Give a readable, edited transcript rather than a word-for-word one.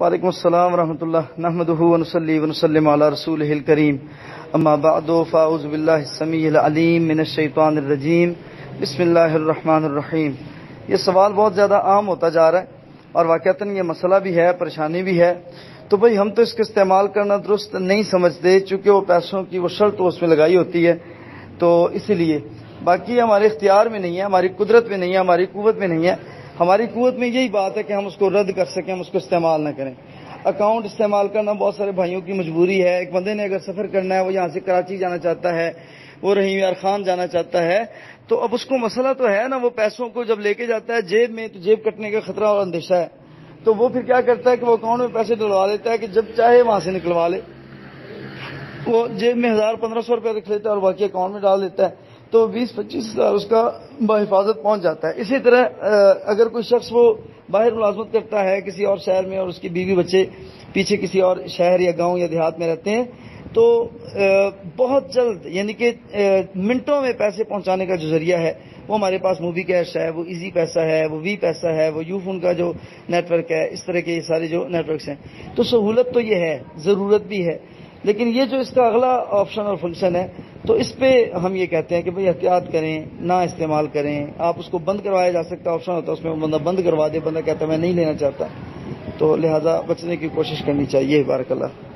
وعلیکم السلام ورحمۃ اللہ نحمدہ ونصلی ونسلم علی رسولہ الکریم اما بعد فاعوذ باللہ السمیع العلیم من الشیطان الرجیم بسم اللہ الرحمن الرحیم۔ یہ سوال بہت زیادہ عام ہوتا جا رہا ہے اور واقعتاً یہ مسئلہ بھی ہے، پریشانی بھی ہے، تو بھئی ہم تو اس کا استعمال کرنا درست نہیں سمجھتے، چونکہ وہ پیسوں کی وہ شرط اس میں لگائی ہوتی ہے، تو اسی لیے باقی ہمارے اختیار میں نہیں ہے، ہماری قدرت میں نہیں ہے، ہماری قوت میں نہیں ہے۔ ہماری قوت میں یہی بات ہے کہ ہم اس کو رد کر سکیں، ہم اس کو استعمال نہ کریں۔ اکاؤنٹ استعمال کرنا بہت سارے بھائیوں کی مجبوری ہے۔ ایک بندے نے اگر سفر کرنا ہے، وہ یہاں سے کراچی جانا چاہتا ہے، وہ رحیم یار خان جانا چاہتا ہے، تو اب اس کو مسئلہ تو ہے نا، وہ پیسوں کو جب لے کے جاتا ہے جیب میں، تو جیب کٹنے کا خطرہ اور اندیشہ ہے، تو وہ پھر کیا کرتا ہے کہ وہ اکاؤنٹ میں پیسے ڈلوا لیتا ہے کہ جب چاہے وہاں سے نکلوا لے۔ وہ جیب میں 1000-1500 روپے رکھ لیتا ہے اور باقی اکاؤنٹ میں ڈال دیتا ہے، تو 20-25 ہزار اس کا بحفاظت پہنچ جاتا ہے۔ اسی طرح اگر کوئی شخص وہ باہر ملازمت کرتا ہے کسی اور شہر میں اور اس کی بیوی بچے پیچھے کسی اور شہر یا گاؤں یا دیہات میں رہتے ہیں، تو بہت جلد یعنی کہ منٹوں میں پیسے پہنچانے کا جو ذریعہ ہے وہ ہمارے پاس موبی کیش ہے، وہ ایزی پیسہ ہے، وہ وی پیسہ ہے، وہ یو فون کا جو نیٹ ورک ہے، اس طرح کے یہ سارے جو نیٹ ورکس ہیں، تو سہولت تو یہ ہے، ضرورت بھی ہے، لیکن یہ جو اس کا اگلا آپشن اور فنکشن ہے، تو اس پہ ہم یہ کہتے ہیں کہ بھئی احتیاط کریں، نہ استعمال کریں۔ آپ اس کو بند کروایا جا سکتا آپشن ہوتا ہے، اس میں بندہ بند کروا دے، بندہ کہتا ہے میں نہیں لینا چاہتا، تو لہذا بچنے کی کوشش کرنی چاہیے۔ بارک اللہ۔